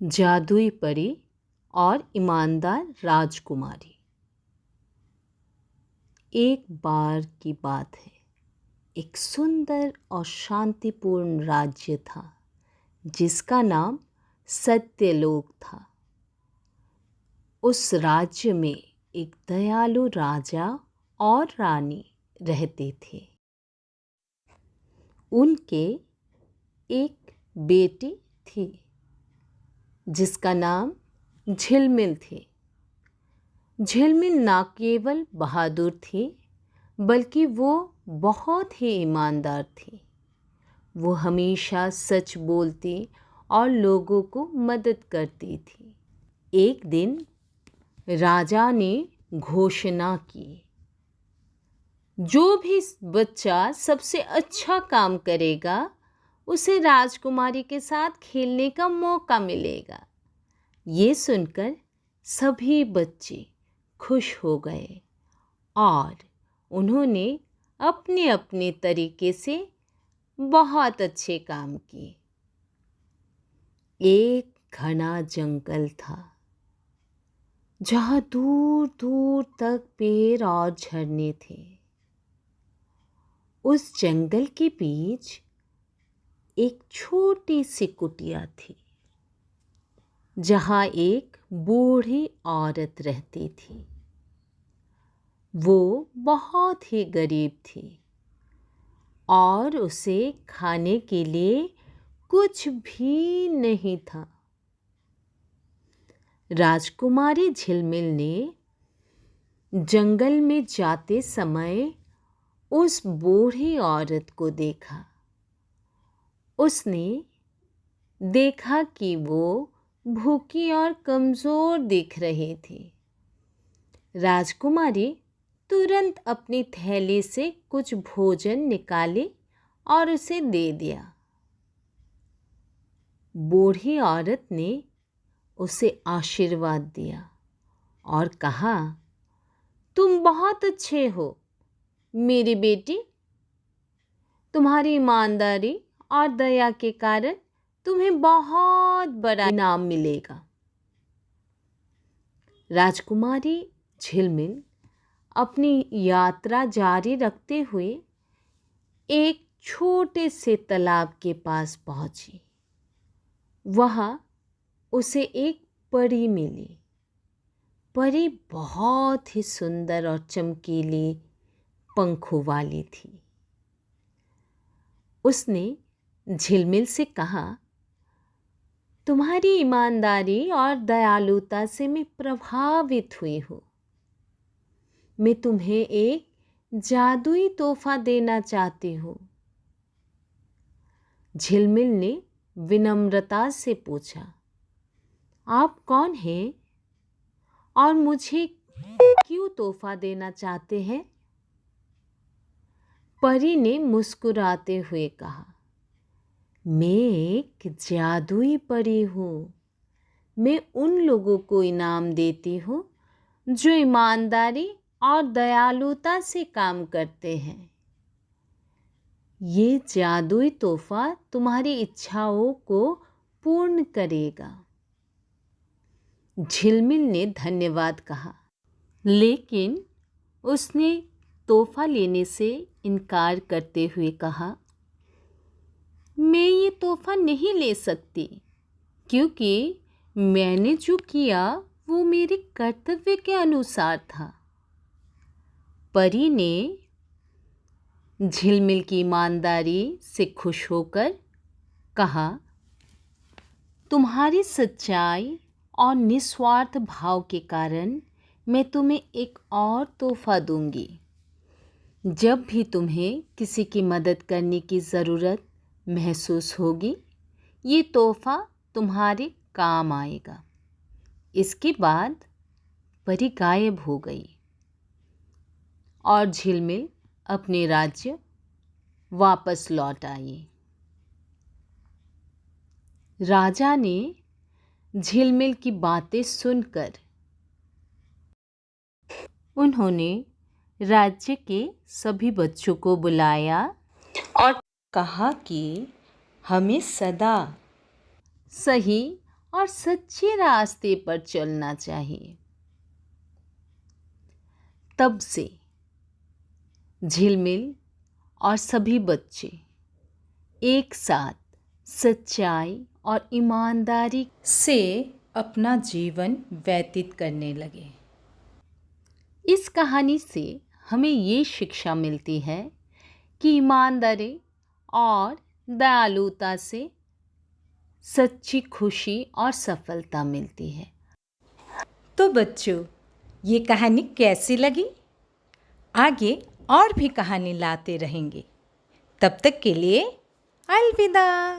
जादुई परी और ईमानदार राजकुमारी। एक बार की बात है, एक सुंदर और शांतिपूर्ण राज्य था जिसका नाम सत्यलोक था। उस राज्य में एक दयालु राजा और रानी रहते थे। उनके एक बेटी थी जिसका नाम झिलमिल थी। झिलमिल न केवल बहादुर थी बल्कि वो बहुत ही ईमानदार थी। वो हमेशा सच बोलती और लोगों को मदद करती थी। एक दिन राजा ने घोषणा की, जो भी बच्चा सबसे अच्छा काम करेगा उसे राजकुमारी के साथ खेलने का मौका मिलेगा। ये सुनकर सभी बच्चे खुश हो गए और उन्होंने अपने अपने तरीके से बहुत अच्छे काम किए। एक घना जंगल था जहाँ दूर दूर तक पेड़ और झरने थे। उस जंगल के बीच एक छोटी सी कुटिया थी जहाँ एक बूढ़ी औरत रहती थी। वो बहुत ही गरीब थी और उसे खाने के लिए कुछ भी नहीं था। राजकुमारी झिलमिल ने जंगल में जाते समय उस बूढ़ी औरत को देखा। उसने देखा कि वो भूखी और कमज़ोर दिख रही थी। राजकुमारी तुरंत अपनी थैली से कुछ भोजन निकाली और उसे दे दिया। बूढ़ी औरत ने उसे आशीर्वाद दिया और कहा, तुम बहुत अच्छे हो मेरी बेटी। तुम्हारी ईमानदारी और दया के कारण तुम्हें बहुत बड़ा इनाम मिलेगा। राजकुमारी झिलमिल अपनी यात्रा जारी रखते हुए एक छोटे से तालाब के पास पहुंची। वहाँ उसे एक परी मिली। परी बहुत ही सुंदर और चमकीली पंखों वाली थी। उसने झिलमिल से कहा, तुम्हारी ईमानदारी और दयालुता से मैं प्रभावित हुई हूँ। मैं तुम्हें एक जादुई तोहफा देना चाहती हूँ। झिलमिल ने विनम्रता से पूछा, आप कौन हैं और मुझे क्यों तोहफा देना चाहते हैं? परी ने मुस्कुराते हुए कहा, मैं एक जादुई परी हूँ। मैं उन लोगों को इनाम देती हूँ जो ईमानदारी और दयालुता से काम करते हैं। ये जादुई तोहफा तुम्हारी इच्छाओं को पूर्ण करेगा। झिलमिल ने धन्यवाद कहा, लेकिन उसने तोहफा लेने से इनकार करते हुए कहा, मैं ये तोहफा नहीं ले सकती क्योंकि मैंने जो किया वो मेरे कर्तव्य के अनुसार था। परी ने झिलमिल की ईमानदारी से खुश होकर कहा, तुम्हारी सच्चाई और निस्वार्थ भाव के कारण मैं तुम्हें एक और तोहफा दूंगी। जब भी तुम्हें किसी की मदद करने की ज़रूरत महसूस होगी, ये तोहफा तुम्हारे काम आएगा। इसके बाद परी गायब हो गई और झिलमिल अपने राज्य वापस लौट आई। राजा ने झिलमिल की बातें सुनकर उन्होंने राज्य के सभी बच्चों को बुलाया और कहा कि हमें सदा सही और सच्चे रास्ते पर चलना चाहिए। तब से झिलमिल और सभी बच्चे एक साथ सच्चाई और ईमानदारी से अपना जीवन व्यतीत करने लगे। इस कहानी से हमें ये शिक्षा मिलती है कि ईमानदारी और दयालुता से सच्ची खुशी और सफलता मिलती है। तो बच्चों, ये कहानी कैसी लगी? आगे और भी कहानी लाते रहेंगे। तब तक के लिए अलविदा।